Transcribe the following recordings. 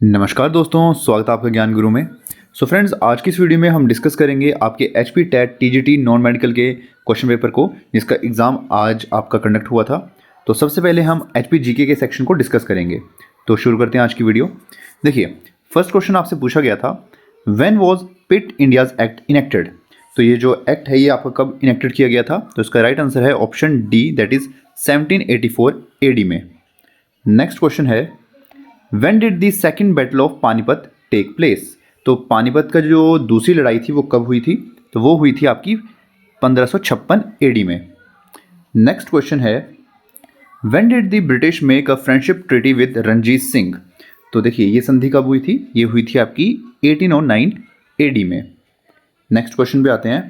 नमस्कार दोस्तों, स्वागत है आपका ज्ञान गुरु में। फ्रेंड्स, आज की इस वीडियो में हम डिस्कस करेंगे आपके HP TET TGT non medical के क्वेश्चन पेपर को, जिसका एग्ज़ाम आज आपका कंडक्ट हुआ था। तो सबसे पहले हम एचपी जीके के सेक्शन को डिस्कस करेंगे। तो शुरू करते हैं आज की वीडियो। देखिए, फर्स्ट क्वेश्चन आपसे पूछा गया था, when was Pitt India's act enacted. तो ये जो एक्ट है ये आपका कब इनेक्टेड किया गया था? तो इसका राइट आंसर है option D, that is 1784 AD में। नेक्स्ट क्वेश्चन है, When did the second battle of Panipat take place? तो पानीपत का जो दूसरी लड़ाई थी वो कब हुई थी? तो वो हुई थी आपकी 1556 एडी में। नेक्स्ट क्वेश्चन है, When did the British make a friendship treaty with Ranjit Singh? तो देखिए, ये संधि कब हुई थी? ये हुई थी आपकी 1809 एडी में। नेक्स्ट क्वेश्चन पे आते हैं।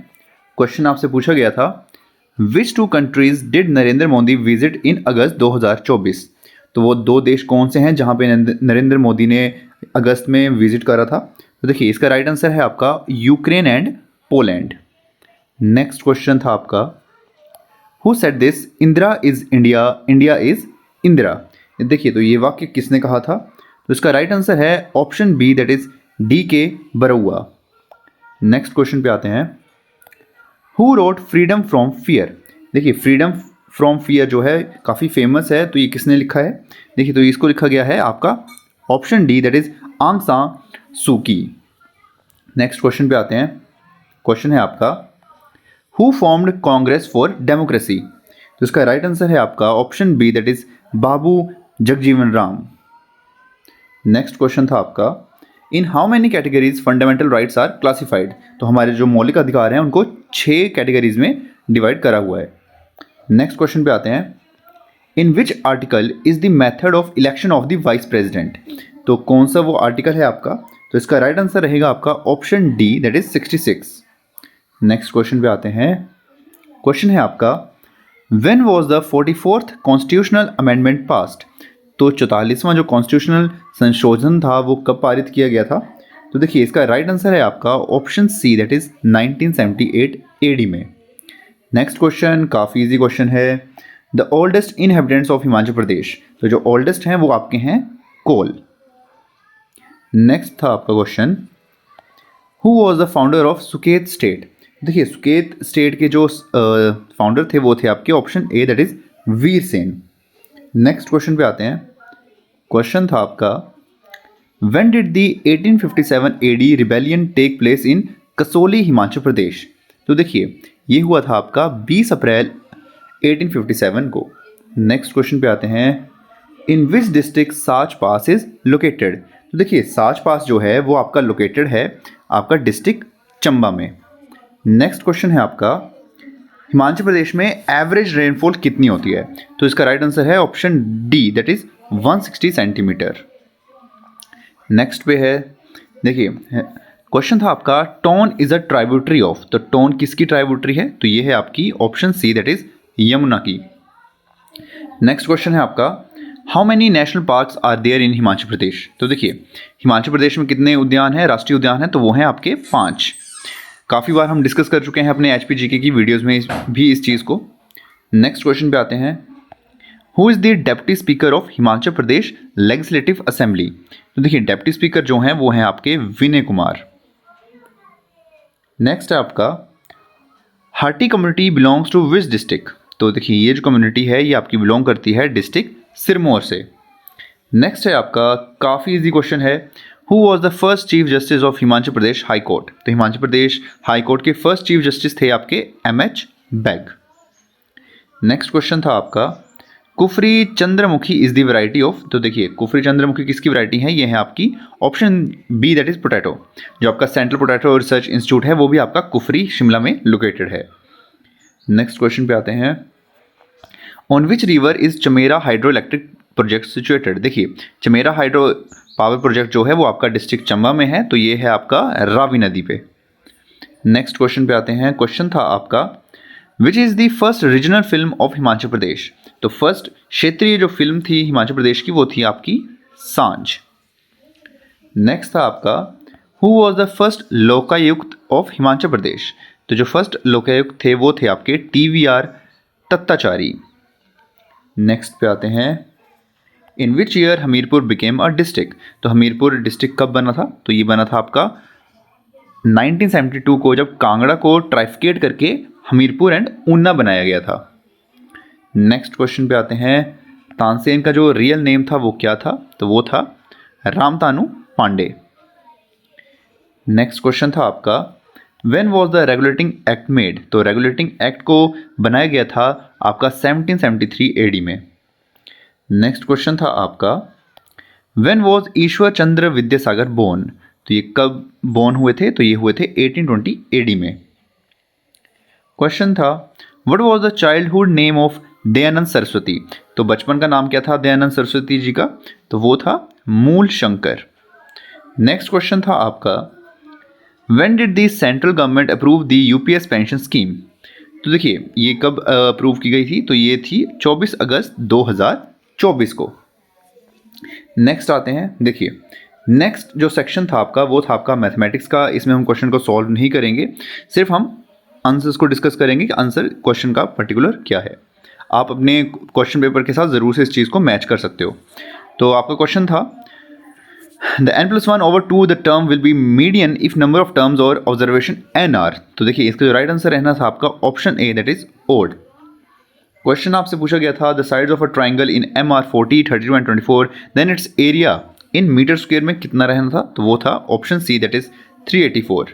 क्वेश्चन आपसे पूछा गया था, Which two countries did Narendra Modi visit in August 2024? तो वो दो देश कौन से हैं जहां पे नरेंद्र मोदी ने अगस्त में विजिट करा था? तो देखिए, इसका राइट आंसर है आपका Ukraine and Poland. Next question था आपका, who said this Indira is India, India is Indira. देखिए, तो ये वाक्य किसने कहा था? तो इसका राइट आंसर है option B, that is D K Barua. Next question पे आते हैं, who wrote freedom from fear. देखिए, फ्रीडम फ्रॉम फियर जो है काफ़ी फेमस है, तो ये किसने लिखा है? देखिए, तो इसको लिखा गया है आपका ऑप्शन डी, दैट इज आंग सान सू की। नेक्स्ट क्वेश्चन पे आते हैं। क्वेश्चन है आपका, who formed Congress for democracy. तो इसका राइट आंसर है आपका option B, that is Babu Jagjivan Ram. Next question था आपका, in how many categories fundamental rights are classified. तो हमारे जो मौलिक अधिकार हैं उनको 6 कैटेगरीज में डिवाइड करा हुआ है। नेक्स्ट क्वेश्चन पे आते हैं, in which article is the method of election of the vice president. तो कौन सा वो आर्टिकल है आपका? तो इसका राइट आंसर रहेगा आपका option D, that is 66। Next question पे आते हैं। क्वेश्चन है आपका, when was the 44th constitutional amendment passed. तो 44वां जो कॉन्स्टिट्यूशनल संशोधन था वो कब पारित किया गया था? तो देखिए, इसका राइट आंसर है आपका option C, that is 1978 AD में। नेक्स्ट क्वेश्चन काफ़ी इजी क्वेश्चन है, the oldest inhabitants of Himachal Pradesh. तो जो ओल्डेस्ट हैं वो आपके हैं कोल। नेक्स्ट था आपका question, who was the founder of Suket state. देखिए, सुकेत स्टेट के जो फाउंडर थे वो थे आपके option A, that is Veer Sen. Next question पे आते हैं। क्वेश्चन था आपका, when did the 1857 AD rebellion take place in Kasauli Himachal Pradesh. तो देखिए, ये हुआ था आपका 20 अप्रैल 1857 को। नेक्स्ट क्वेश्चन पे आते हैं, in which district Sach pass is located. तो देखिए, साच पास जो है वो आपका लोकेटेड है आपका डिस्ट्रिक्ट चंबा में। नेक्स्ट क्वेश्चन है आपका, हिमाचल प्रदेश में एवरेज रेनफॉल कितनी होती है? तो इसका राइट आंसर है option D, that is 160 centimetre. Next पे है, देखिए क्वेश्चन था आपका, Tons is a tributary of. तो टोन किसकी ट्राइब्यूटरी है? तो ये है आपकी option C, that is Yamuna की। नेक्स्ट क्वेश्चन है आपका, how many national parks are there in Himachal Pradesh. तो देखिए, हिमाचल प्रदेश में कितने उद्यान हैं, राष्ट्रीय उद्यान हैं? तो वो हैं आपके 5। काफ़ी बार हम डिस्कस कर चुके हैं अपने एचपी जीके की वीडियोज़ में भी इस चीज़ को। नेक्स्ट क्वेश्चन पे आते हैं, who is the deputy speaker of Himachal Pradesh legislative assembly. तो देखिए, डेप्टी स्पीकर जो हैं वो हैं आपके विनय कुमार। नेक्स्ट है आपका, Hatti community belongs to which district. तो देखिए, ये जो कम्युनिटी है ये आपकी बिलोंग करती है डिस्ट्रिक्ट सिरमौर से। नेक्स्ट है आपका, काफ़ी इजी क्वेश्चन है, who was the first chief justice of Himachal Pradesh high court. तो हिमाचल प्रदेश हाई कोर्ट के फर्स्ट चीफ जस्टिस थे आपके एमएच बैग। नेक्स्ट क्वेश्चन था आपका, Kufri Chandramukhi is the variety of. तो देखिए, कुफरी चंद्रमुखी किसकी वैरायटी है? ये है आपकी option B, that is potato. जो आपका सेंट्रल पोटैटो रिसर्च इंस्टीट्यूट है वो भी आपका कुफरी शिमला में लोकेटेड है। नेक्स्ट क्वेश्चन पे आते हैं, on which river is Chamera hydro electric project situated. देखिए, चमेरा हाइड्रो पावर प्रोजेक्ट जो है वो आपका डिस्ट्रिक्ट चंबा में है, तो ये है आपका रावी नदी पे। नेक्स्ट क्वेश्चन पे आते हैं। क्वेश्चन था आपका, which is the first regional film of Himachal Pradesh. तो फर्स्ट क्षेत्रीय जो फिल्म थी हिमाचल प्रदेश की वो थी आपकी सांझ। नेक्स्ट था आपका, who was the first Lokayukta of Himachal Pradesh. तो जो फर्स्ट लोकायुक्त थे वो थे आपके TVR तत्ताचारी। नेक्स्ट पे आते हैं, in which year Hamirpur became a district, तो हमीरपुर डिस्ट्रिक्ट कब बना था, तो ये बना था आपका 1972 को, जब कांगड़ा को ट्राइफिकेट करके हमीरपुर एंड ऊना बनाया गया था। नेक्स्ट क्वेश्चन पे आते हैं, तानसेन का जो रियल नेम था वो क्या था, तो वो था रामतानु पांडे। नेक्स्ट क्वेश्चन था आपका, when was the regulating act made, तो रेगुलेटिंग एक्ट को बनाया गया था आपका 1773 एडी में। नेक्स्ट क्वेश्चन था आपका, when was Ishwar Chandra Vidyasagar born, तो ये कब बोर्न हुए थे, तो ये हुए थे 1820 एडी में। क्वेश्चन था, what was the childhood name of Dayanand Saraswati, तो बचपन का नाम क्या था दयानंद सरस्वती जी का, तो वो था मूल शंकर। नेक्स्ट क्वेश्चन था आपका, when did the central government approve the UPS pension scheme, तो देखिए ये कब अप्रूव की गई थी, तो ये थी 24 अगस्त 2024 को। नेक्स्ट आते हैं, देखिए नेक्स्ट जो सेक्शन था आपका वो था आपका मैथमेटिक्स का। इसमें हम क्वेश्चन को सॉल्व नहीं करेंगे, सिर्फ हम आंसर्स को डिस्कस करेंगे कि आंसर क्वेश्चन का पर्टिकुलर क्या है। आप अपने क्वेश्चन पेपर के साथ ज़रूर से इस चीज़ को मैच कर सकते हो। तो आपका क्वेश्चन था, the n+1/2 the term will be median if number of terms और ऑब्जर्वेशन n आर, तो देखिए इसका जो राइट आंसर रहना था आपका option A, that is odd. Question आपसे पूछा गया था, the sides of a triangle in m are 40, 32 and 24, then its area in metre square में कितना रहना था, तो वो था ऑप्शन सी, दैट इज 384।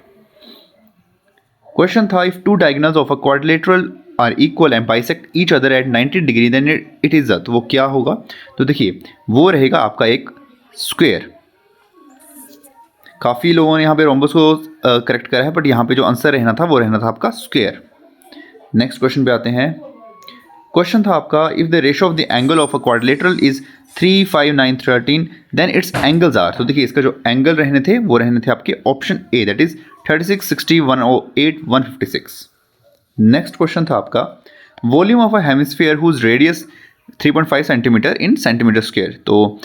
क्वेश्चन था, if two diagonals of a quadrilateral are equal and bisect each other at 90 degree then it is तो वो क्या होगा, तो देखिए वो रहेगा आपका एक स्क्वायर। काफ़ी लोगों ने यहाँ पे रोम्बस को करेक्ट करा है, बट यहाँ पे जो आंसर रहना था वो रहना था आपका स्क्वायर। नेक्स्ट क्वेश्चन पे आते हैं। क्वेश्चन था आपका, if the ratio of the angle of a quadrilateral is 3, 5, 9, 13 then its angles are, तो देखिए इसका जो एंगल रहने थे वो रहने थे आपके option A, that is 36, 60, 108, 156। Next question था आपका, volume of a hemisphere whose radius 3.5 centimetre in centimetre square, तो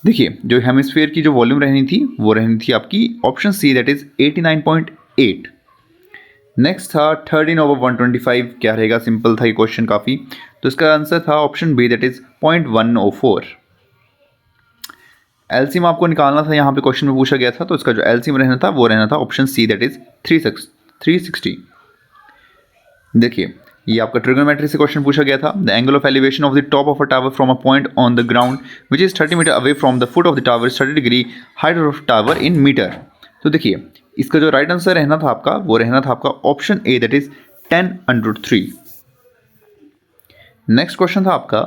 देखिए जो हेमिस्फीयर की जो वॉल्यूम रहनी थी वो रहनी थी आपकी option C, that is 89.8। Next था 13/125 क्या रहेगा, सिंपल था ये क्वेश्चन काफ़ी, तो इसका आंसर था option B, that is 0.104। LCM आपको निकालना था, यहाँ पे क्वेश्चन में पूछा गया था, तो इसका जो एलसीएम रहना था वो रहना था ऑप्शन सी, दैट इज 360। देखिए ये आपका ट्रिगोनोमेट्री से क्वेश्चन पूछा गया था, the angle of elevation of the top of a tower from a point on the ground which is 30 metre away from the foot of the tower, 30 degree height of tower in metre, तो देखिए इसका जो right answer रहना था आपका वो रहना था आपका option A, that is 10√3। Next question था आपका,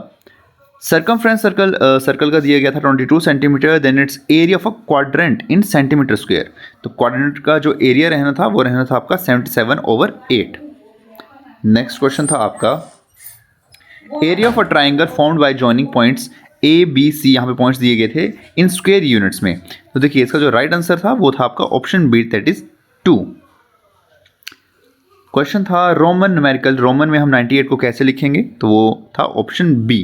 सर्कमफ्रेंस सर्कल का दिया गया था 22 centimetre, then its area of a quadrant in centimetre square, तो क्वाड्रेंट का जो एरिया रहना था वो रहना था आपका 77/8। नेक्स्ट क्वेश्चन था आपका, area of a triangle formed by joining points A B C, यहाँ पे पॉइंट्स दिए गए थे इन स्क्वायर यूनिट्स में, तो देखिए इसका जो राइट आंसर था वो था आपका option B, that is 2। Question था, रोमन न्यूमेरिकल, रोमन में हम 98 को कैसे लिखेंगे, तो वो था option B.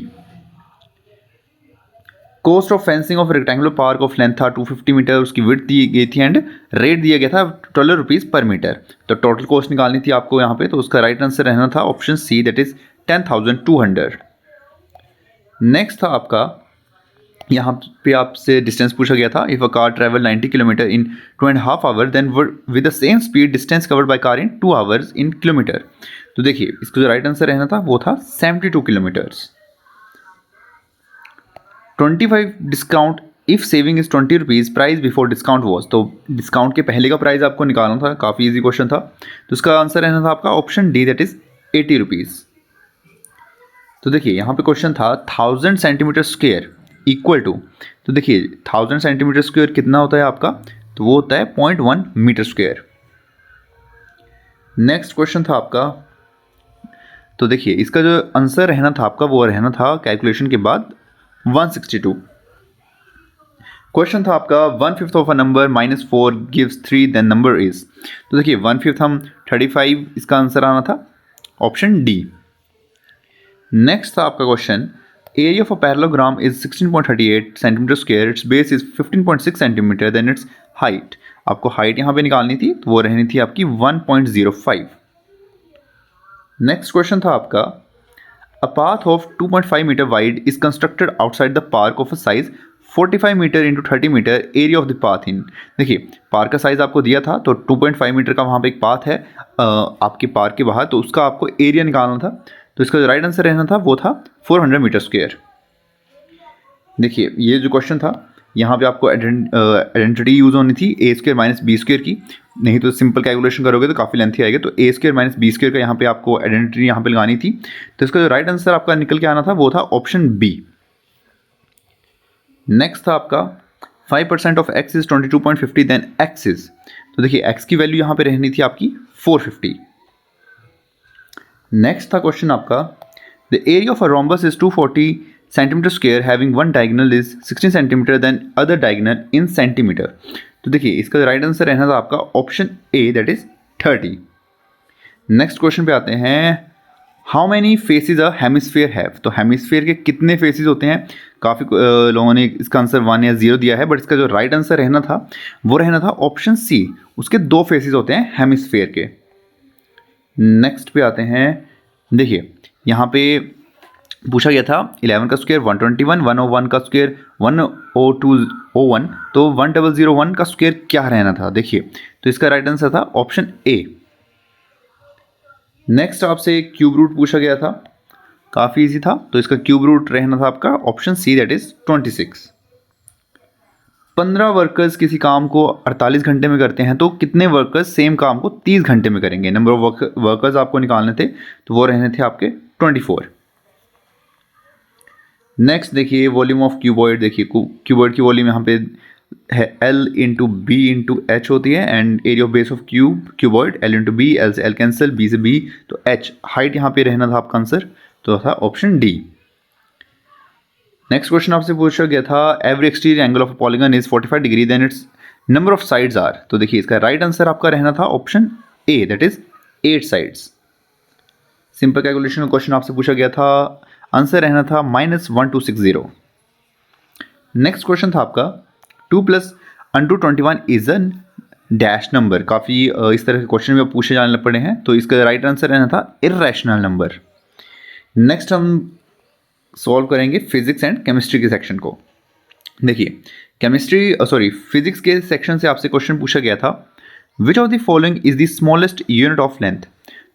Cost of fencing of rectangular park of length था 250 मीटर, उसकी विड्थ दी गई थी एंड रेट दिया गया था 12 रुपीज़ पर मीटर, तो टोटल कॉस्ट निकालनी थी आपको यहाँ पे, तो उसका राइट आंसर रहना था option C, that is 10,200। Next था आपका, यहाँ पे आपसे डिस्टेंस पूछा गया था, if a car travel 90 kilometre in 2.5 hour then with the same speed distance covered by car in 2 hours in kilometre, तो देखिए इसका जो राइट आंसर रहना था वो था 72 kilometres. 25 discount if saving is 20 rupees, price before discount was, तो discount के पहले का प्राइस आपको निकालना था, काफ़ी इजी क्वेश्चन था, तो उसका आंसर रहना था आपका option D, that is 80 rupees. तो देखिए यहाँ पे क्वेश्चन था 1000 सेंटीमीटर स्क्वायर इक्वल टू, तो देखिए 1000 सेंटीमीटर स्क्वायर कितना होता है आपका, तो वो होता है 0.1 मीटर स्क्वायर। नेक्स्ट क्वेश्चन था आपका, तो देखिए इसका जो आंसर रहना था आपका वो रहना था कैलकुलेशन के बाद 162। क्वेश्चन था आपका, 1/5 of a number -4 gives 3 then number is, तो देखिए 1/5 हम 35, इसका आंसर आना था ऑप्शन डी। नेक्स्ट था आपका question, area of a parallelogram is 16.38 centimetre square, its base is 15.6 centimetre, then its height, आपको हाइट यहाँ पे निकालनी थी, तो वो रहनी थी आपकी 1.05। नेक्स्ट क्वेश्चन था आपका, a path of 2.5 metre wide is constructed outside the park of a size 45 metre into 30 metre area of the path in. देखिए पार्क का साइज आपको दिया था तो 2.5 मीटर का वहाँ पे एक पाथ है आपके पार्क के बाहर, तो उसका आपको एरिया निकालना था। तो इसका जो राइट आंसर रहना था वो था 400 मीटर स्क्वायर। देखिए ये जो क्वेश्चन था यहाँ पे आपको आइडेंटिटी यूज़ होनी थी ए स्क्वायर माइनस बी स्क्वायर की, नहीं तो सिंपल कैलकुलेशन करोगे तो काफ़ी लेंथी आएगा। तो ए स्क्वायर माइनस बी स्क्वायर का यहाँ पे आपको आइडेंटिटी यहाँ पे लगानी थी। तो इसका जो राइट आंसर आपका निकल के आना था वो था ऑप्शन बी। नेक्स्ट था आपका 5% of x is 22.50 then x is. तो देखिए एक्स की वैल्यू यहाँ पे रहनी थी आपकी 450। नेक्स्ट था क्वेश्चन आपका the area of a rhombus is 240 centimetre square having one diagonal is 16 centimetre then other diagonal in centimetre. तो देखिए इसका राइट आंसर रहना था आपका option A that is 30। Next question पे आते हैं how many faces a hemisphere have. तो हेमिस्फीयर के कितने फेसेस होते हैं, काफ़ी लोगों ने इसका आंसर 1 या 0 दिया है, बट इसका जो राइट आंसर रहना था वो रहना था ऑप्शन सी, उसके 2 फेसेस होते हैं हेमिस्फीयर के। नेक्स्ट पे आते हैं, देखिए यहाँ पे पूछा गया था 11 का स्क्वायर 121, 101 का स्क्वायर 10201, तो 1001 का स्क्वायर क्या रहना था। देखिए तो इसका राइट आंसर था ऑप्शन ए। नेक्स्ट आपसे क्यूब रूट पूछा गया था, काफ़ी इजी था, तो इसका क्यूब रूट रहना था आपका option C that is 26। 15 workers किसी काम को 48 घंटे में करते हैं तो कितने वर्कर्स सेम काम को 30 घंटे में करेंगे। नंबर ऑफ वर्कर्स आपको निकालने थे तो वो रहने थे आपके 24। नेक्स्ट देखिए वॉल्यूम ऑफ क्यूबॉइड, देखिए क्यूबॉइड की वॉल्यूम यहाँ पे है L into b into h होती है, and area of base of cuboid L into b, L से L कैंसिल, B से B, तो H हाइट यहाँ पे रहना था आपका आंसर, तो था ऑप्शन डी। नेक्स्ट क्वेश्चन आपसे पूछा गया था every exterior angle of a polygon is 45 degree then its number of sides are. तो देखिए इसका राइट आंसर आपका रहना था option A that is 8 sides. Simple calculation question आपसे पूछा गया था, आंसर रहना था -1260। नेक्स्ट क्वेश्चन था आपका 2 plus undo 21 is a dash number. काफ़ी इस तरह के क्वेश्चन में पूछे जाने पड़े हैं, तो इसका राइट आंसर रहना था इर्रेशनल नंबर। नेक्स्ट हम सॉल्व करेंगे फिजिक्स एंड केमिस्ट्री के सेक्शन को। देखिए फिजिक्स के सेक्शन से आपसे क्वेश्चन पूछा गया था विच of the following is the smallest unit of length.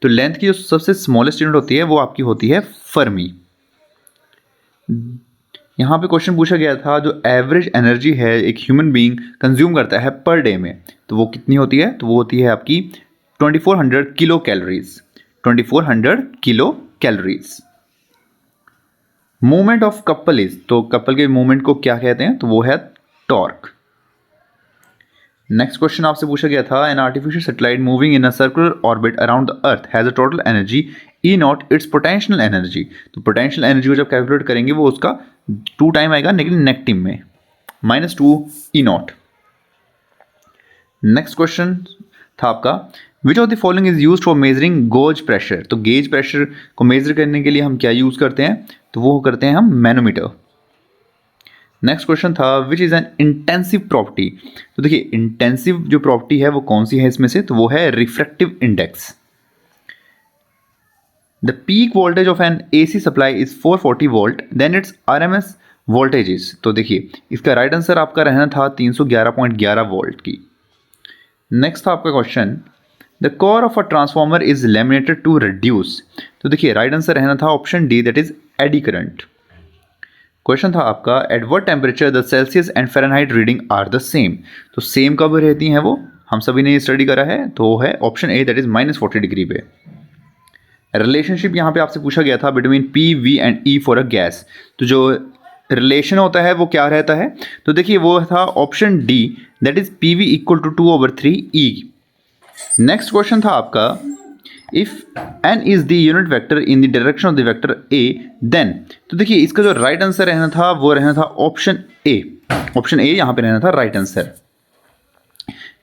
तो लेंथ की जो सबसे स्मॉलेस्ट यूनिट होती है वो आपकी होती है फर्मी। यहाँ पे क्वेश्चन पूछा गया था जो एवरेज एनर्जी है एक ह्यूमन बीइंग कंज्यूम करता है पर डे में, तो वो कितनी होती है, तो वो होती है आपकी 2400 kilo calories. 2400 kilo calories. Movement of couple is, तो कपल के मूवमेंट को क्या कहते हैं, तो वो है टॉर्क। नेक्स्ट क्वेश्चन आपसे पूछा गया था an artificial satellite moving in a circular orbit around the earth has a total energy E not it's potential energy. तो पोटेंशियल एनर्जी को जब कैलकुलेट करेंगे वो उसका 2 टाइम आएगा लेकिन नेगेटिव में, -2 ई नॉट। नेक्स्ट क्वेश्चन था आपका which of the following is used for measuring goes pressure. तो गेज प्रेशर को मेजर करने के लिए हम क्या यूज करते हैं, तो वो करते हैं हम मैनोमीटर। नेक्स्ट क्वेश्चन था which is an intensive property. तो देखिए इंटेंसिव जो प्रॉपर्टी है वो कौन सी है इसमें से, तो वो है refractive index. The peak voltage of an AC supply is 440 volt then its RMS voltage is. तो देखिए इसका राइट आंसर आपका रहना था 311.11 वोल्ट की। नेक्स्ट था आपका question the core of a transformer is laminated to reduce. तो देखिए राइट आंसर रहना था option D that is eddy current. Question था आपका at what temperature the Celsius and Fahrenheit reading are the same. तो same कब रहती हैं वो, हम सभी ने स्टडी करा है, तो वो है option A that is -40 degree पे। रिलेशनशिप यहाँ पे आपसे पूछा गया था between P, V and E for a gas. तो जो रिलेशन होता है वो क्या रहता है, तो देखिए वो था option D that is PV = 2/3 E। Next question था आपका if n is the unit vector in the direction of the vector A then. तो देखिए इसका जो राइट आंसर रहना था वो रहना था ऑप्शन ए। ऑप्शन ए यहाँ पे रहना था राइट आंसर।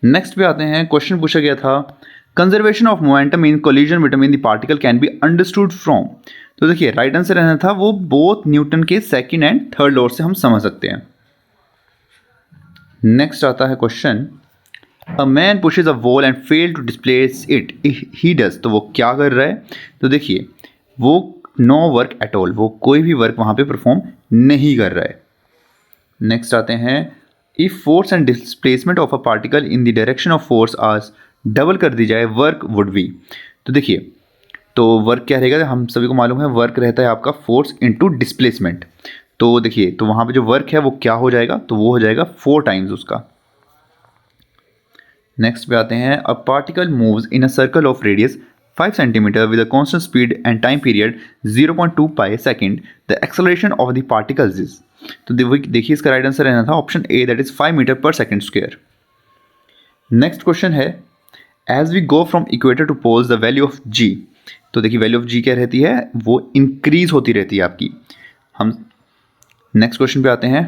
नेक्स्ट पे आते हैं, क्वेश्चन पूछा गया था conservation of momentum in collision between the particle can be understood from. तो देखिए राइट आंसर रहना था वो बोथ न्यूटन के सेकंड एंड थर्ड लॉ से हम समझ सकते हैं। नेक्स्ट आता है question a man pushes a wall and fail to displace it he does. तो वो क्या कर रहा है, तो देखिए वो नो वर्क एट ऑल, वो कोई भी वर्क वहाँ पे परफॉर्म नहीं कर रहा है। नेक्स्ट आते हैं, if force and displacement of a particle in the direction of force आज डबल कर दी जाए, वर्क वुड बी। तो देखिए, तो वर्क क्या रहेगा, हम सभी को मालूम है वर्क रहता है आपका फोर्स इनटू डिस्प्लेसमेंट। तो देखिए, तो वहाँ पे जो वर्क है वो क्या हो जाएगा, तो वो हो जाएगा 4 टाइम्स उसका। नेक्स्ट पे आते हैं, a particle moves in a circle of radius 5 centimetre with a constant speed and time period 0.2 pi second, the acceleration of the particles is. तो देखिए, इसका राइट आंसर रहना था option A, that is 5 metre per second square. Next question है, as we go from equator to poles the value of g. तो देखिए, value of जी क्या रहती है, वो इंक्रीज होती रहती है आपकी। हम नेक्स्ट क्वेश्चन पे आते हैं,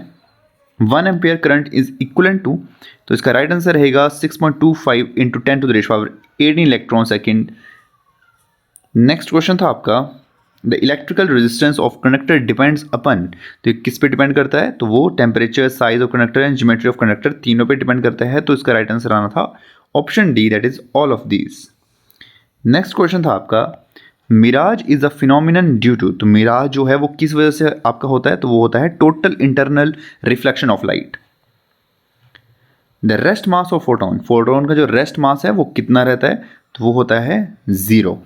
1 ampere current is equivalent to, तो इसका राइट आंसर रहेगा 6.25 into 10 to the raise power 18 electron second. Next question था आपका, the electrical resistance of conductor depends upon. तो किस पे डिपेंड करता है, तो वो temperature, size of conductor and geometry of conductor तीनों पे डिपेंड करता है। तो इसका राइट आंसर आना था option D, that is all of these. Next question था आपका, mirage is a phenomenon due to. तो मिराज जो है वो किस वजह से आपका होता है, तो वो होता है total internal reflection of light. The rest mass of photon, photon का जो रेस्ट मास है वो कितना रहता है, तो वो होता है 0।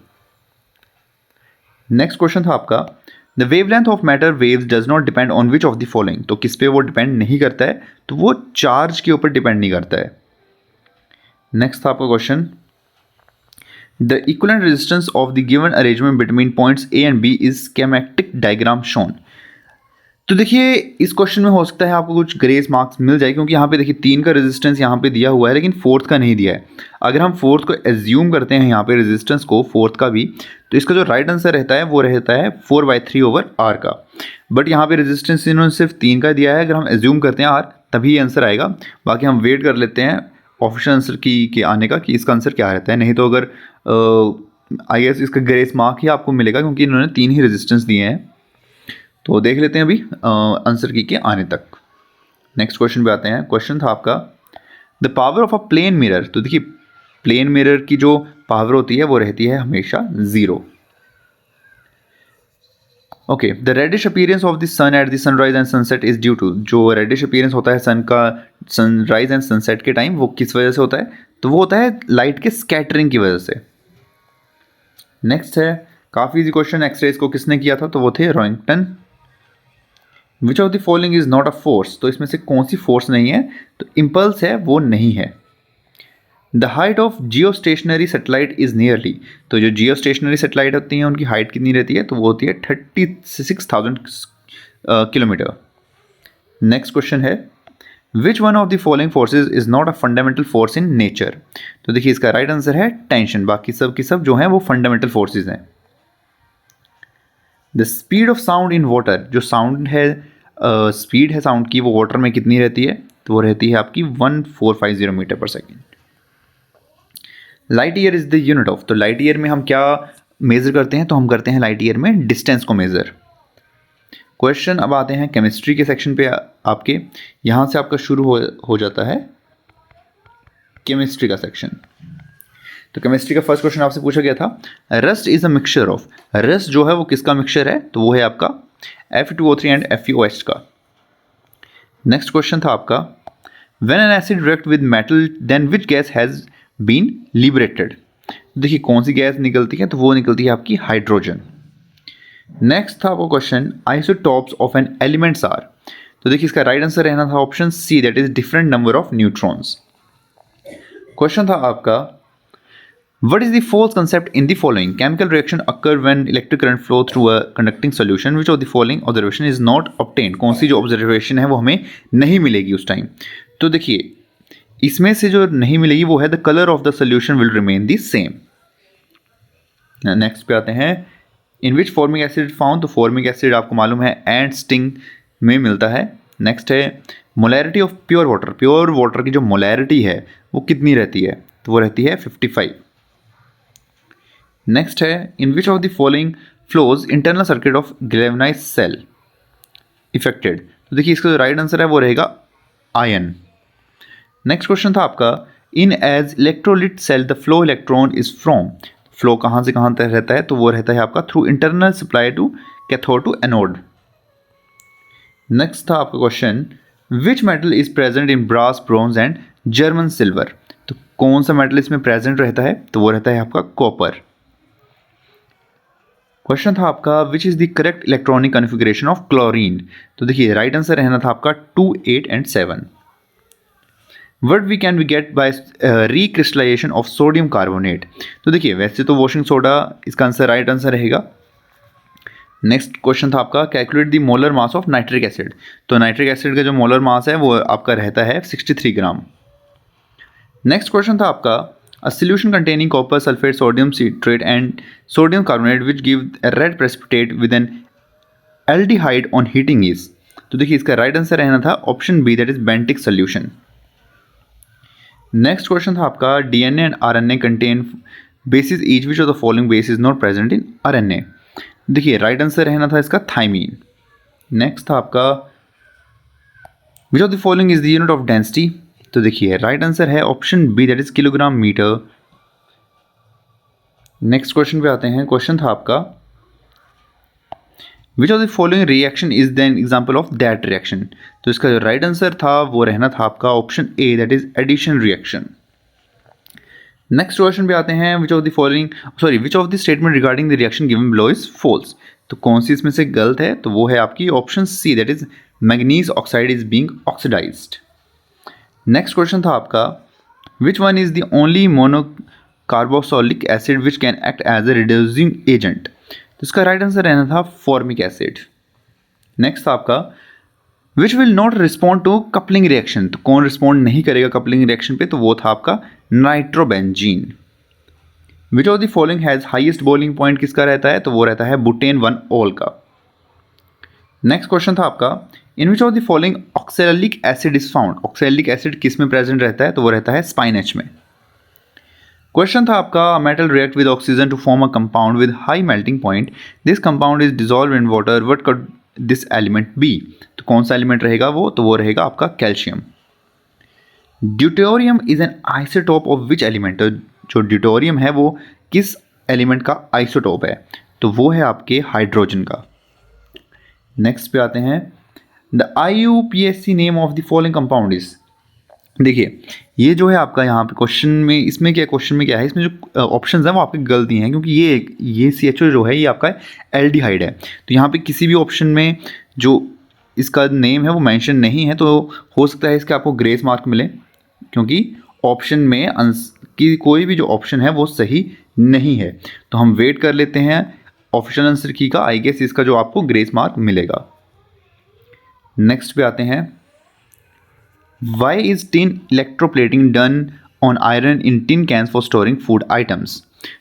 नेक्स्ट क्वेश्चन था आपका, the wavelength of matter waves does not depend on which of the following. तो किस पे वो डिपेंड नहीं करता है, तो वो चार्ज के ऊपर डिपेंड नहीं करता है। नेक्स्ट था आपका question, the equivalent resistance of the given arrangement between points A and B is schematic diagram shown. तो देखिए, इस क्वेश्चन में हो सकता है आपको कुछ ग्रेस मार्क्स मिल जाए, क्योंकि यहाँ पे देखिए 3 का रेजिस्टेंस यहाँ पे दिया हुआ है, लेकिन फोर्थ का नहीं दिया है। अगर हम फोर्थ को एज्यूम करते हैं यहाँ पे रेजिस्टेंस को, फोर्थ का भी, तो इसका जो राइट आंसर रहता है वो रहता है 4/3/r का। बट यहाँ पे रेजिस्टेंस इन्होंने सिर्फ 3 का दिया है, अगर हम एज्यूम करते हैं r तभी आंसर आएगा। बाकी हम वेट कर लेते हैं ऑप्शन आंसर के आने का, कि इसका आंसर क्या रहता है। नहीं तो अगर आई गेस इसका ग्रेस मार्क ही आपको मिलेगा, क्योंकि इन्होंने 3 ही रेजिस्टेंस दिए हैं। तो देख लेते हैं अभी आंसर की के आने तक। नेक्स्ट क्वेश्चन पे आते हैं, क्वेश्चन था आपका, the power of a plane mirror. तो देखिए, प्लेन मिरर की जो पावर होती है वो रहती है हमेशा 0। Okay, the reddish appearance of the sun at the sunrise and sunset is due to. जो रेडिश अपीयरेंस होता है सन का सनराइज एंड सनसेट के टाइम, वो किस वजह से होता है, तो वो होता है लाइट के स्कैटरिंग की वजह से। नेक्स्ट है, काफ़ी इजी क्वेश्चन, एक्सरेज को किसने किया था, तो वो थे रॉइंगटन। Which of the following is not a force. तो इसमें से कौन सी फोर्स नहीं है, तो इम्पल्स है, वो नहीं है। The height of Jio stationery satellite is nearly. तो जो जियो स्टेशनरी सेटेलाइट होती हैं उनकी हाइट कितनी रहती है, तो वो होती है 36,000 किलोमीटर। नेक्स्ट क्वेश्चन है, विच one of the following forces is not a fundamental force in nature. तो देखिए, इसका राइट आंसर है टेंशन। बाकी सब की सब जो है वो फंडामेंटल फोर्सेज हैं। The speed of sound in water, जो साउंड है स्पीड है साउंड की, वो वाटर में कितनी रहती है, तो वो रहती है आपकी 1450 मीटर पर second. Light year is the unit of. तो लाइट ईयर में हम क्या मेजर करते हैं, तो हम करते हैं लाइट ईयर में डिस्टेंस को मेजर। क्वेश्चन अब आते हैं केमिस्ट्री के सेक्शन पे आपके, यहाँ से आपका शुरू हो जाता है केमिस्ट्री का सेक्शन। तो केमिस्ट्री का फर्स्ट क्वेश्चन आपसे पूछा गया था, rust is a mixture of. Rust जो है वो किसका मिक्सचर है, तो वो है आपका Fe2O3 एंड FeOH का। नेक्स्ट क्वेश्चन था आपका, when an acid react with metal then which gas has been liberated. देखिए, कौन सी गैस निकलती है, तो वो निकलती है आपकी हाइड्रोजन। नेक्स्ट था आपको question, isotopes of an elements are. तो देखिए, इसका राइट आंसर रहना था option C, that is different number of neutrons. Question था आपका, what is the false concept in the following? Chemical reaction occur when electric current flow through a conducting solution. Which of the following observation is not obtained? कौन सी जो observation है वो हमें नहीं मिलेगी उस टाइम। तो देखिए, इसमें से जो नहीं मिलेगी वो है the colour of the solution will remain the same. Next पे आते हैं, in which formic acid found. तो फॉर्मिक एसिड आपको मालूम है एंट स्टिंग में मिलता है। नेक्स्ट है, molarity of pure water. Pure water की जो मोलैरिटी है वो कितनी रहती है, तो वो रहती है 55। नेक्स्ट है, in which of the following flows internal circuit of galvanized cell affected. तो देखिए, इसका जो राइट आंसर है वो रहेगा आयन। नेक्स्ट क्वेश्चन था आपका, in as electrolyte cell the flow electron is from. Flow कहाँ से कहाँ तक रहता है, तो वो रहता है आपका through internal supply to cathode to anode. Next था आपका question, which metal is present in brass, bronze and German silver. तो कौन सा मेटल इसमें प्रेजेंट रहता है, तो वो रहता है आपका कॉपर। क्वेश्चन था आपका, which is the correct electronic configuration of chlorine. तो देखिए राइट आंसर रहना था आपका 2, 8 and 7। What we can we get by recrystallisation of sodium carbonate. तो देखिए वैसे तो वॉशिंग सोडा इसका आंसर राइट आंसर रहेगा। नेक्स्ट क्वेश्चन था आपका, calculate the molar mass of nitric acid. तो नाइट्रिक एसिड का जो मोलर मास है वो आपका रहता है 63 ग्राम। नेक्स्ट क्वेश्चन था आपका, a solution containing copper sulfate, sodium citrate and sodium carbonate which give a red precipitate with an aldehyde on heating is। तो देखिए इसका राइट आंसर रहना था option B, that is Benedict solution. Next question था आपका, DNA and RNA contain basis each which of the following base is not present in RNA. देखिए right answer रहना था इसका थाइमीन। नेक्स्ट था आपका, which of the following is the unit of density. तो देखिए राइट आंसर है option B, that is kilogram metre. Next question पे आते हैं। क्वेश्चन था आपका, which of the following reaction is then example of that reaction. तो इसका जो राइट आंसर था वो रहना था आपका option A, that is addition reaction. Next question पे आते हैं, which of the following which of the statement regarding the reaction given below is false. तो कौन सी इसमें से गलत है, तो वो है आपकी option C, that is manganese oxide is being oxidised. Next question था आपका, which one is the only monocarboxylic acid which can act as a reducing agent. तो इसका राइट आंसर रहना था फॉर्मिक एसिड। नेक्स्ट था आपका, which will not respond to coupling reaction. तो कौन रिस्पॉन्ड नहीं करेगा कपलिंग रिएक्शन पे, तो वो था आपका nitrobenzene. Which of the following has highest boiling point किसका रहता है, तो वो रहता है बुटेन 1 ऑल का। नेक्स्ट क्वेश्चन था आपका, in which of the following oxalic acid is found. Oxalic acid किस में प्रेजेंट रहता है, तो वो रहता है स्पाइनेच में। क्वेश्चन था आपका, metal react with oxygen to form a compound with high melting point, this compound is dissolve in water, what could this element be. तो कौन सा एलिमेंट रहेगा वो, तो वो रहेगा आपका calcium. Deuterium is an isotope of which element. तो जो ड्यूटेरियम है वो किस एलिमेंट का आइसोटोप है, तो वो है आपके हाइड्रोजन का। नेक्स्ट पे आते हैं, the IUPAC name of the following compound is. देखिए ये जो है आपका यहाँ पे क्वेश्चन में, इसमें क्या क्वेश्चन में क्या है, इसमें जो ऑप्शंस हैं वो आपकी गलती हैं, क्योंकि ये CHO जो है ये आपका एल्डिहाइड है। तो यहाँ पे किसी भी ऑप्शन में जो इसका नेम है वो मेंशन नहीं है, तो हो सकता है इसके आपको ग्रेस मार्क मिले, क्योंकि ऑप्शन में कि कोई भी जो ऑप्शन है वो सही नहीं है। तो हम वेट कर लेते हैं ऑप्शन आंसर की का, आई गेस इसका जो आपको ग्रेस मार्क मिलेगा। नेक्स्ट पे आते हैं, Why is tin electroplating done on iron in tin cans for storing food items।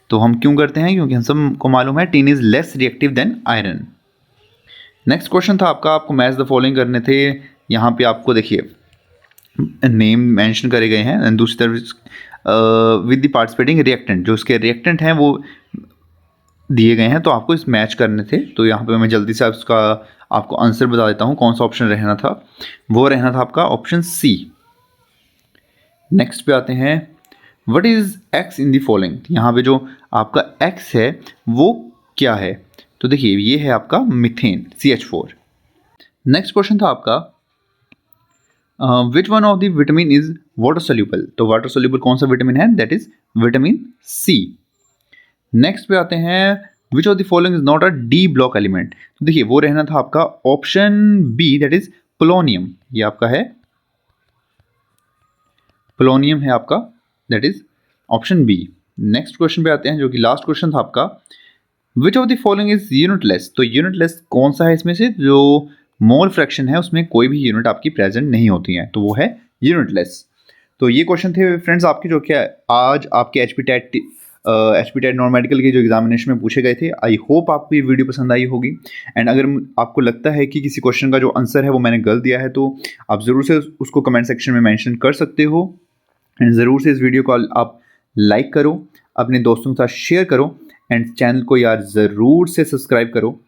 तो हम क्यों करते हैं, क्योंकि हम सबको मालूम है tin is less reactive than iron. Next question था आपको मैच द फॉलोइंग करने थे। यहाँ पे आपको देखिए नेम मेंशन करे गए हैं, दूसरी तरफ विद द पार्टिसिपेटिंग रिएक्टेंट, जो उसके रिएक्टेंट हैं वो दिए गए हैं, तो आपको इस मैच करने थे। तो यहाँ पे मैं जल्दी से उसका आपको आंसर बता देता हूँ, कौन सा ऑप्शन रहना था, वो रहना था आपका ऑप्शन सी। नेक्स्ट पे आते हैं, what is x in the following. यहाँ पे जो आपका एक्स है वो क्या है, तो देखिए ये है आपका मीथेन CH4। नेक्स्ट क्वेश्चन था आपका, which one of the vitamin is water soluble. तो वाटर सोल्यूबल कौन सा विटामिन है, that is vitamin C. Next पे आते हैं, which of the following is not a D block element. तो देखिए वो रहना था आपका option B, that is polonium. ये आपका है पोलोनियम है आपका, that is option B. Next question पे आते हैं, जो कि लास्ट क्वेश्चन था आपका, which of the following is unitless. तो यूनिटलेस कौन सा है इसमें से, जो मोल फ्रैक्शन है उसमें कोई भी यूनिट आपकी प्रेजेंट नहीं होती है, तो वो है यूनिटलेस। तो ये क्वेश्चन थे फ्रेंड्स आपके, जो क्या आज आपके HP टेट नॉन मेडिकल के जो एग्जामिनेशन में पूछे गए थे। आई होप आपको ये वीडियो पसंद आई होगी, एंड अगर आपको लगता है कि किसी क्वेश्चन का जो आंसर है वो मैंने गलत दिया है, तो आप ज़रूर से उसको कमेंट सेक्शन में मेंशन कर सकते हो, एंड ज़रूर से इस वीडियो को आप लाइक करो, अपने दोस्तों के साथ शेयर करो, एंड चैनल को यार ज़रूर से सब्सक्राइब करो,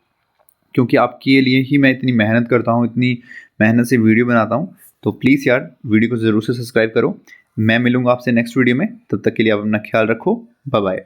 क्योंकि आपके लिए ही मैं इतनी मेहनत करता हूँ, इतनी मेहनत से वीडियो बनाता हूँ। तो प्लीज़ यार वीडियो को ज़रूर से सब्सक्राइब करो। मैं मिलूँगा आपसे नेक्स्ट वीडियो में, तब तक के लिए आप अपना ख्याल रखो। Bye bye.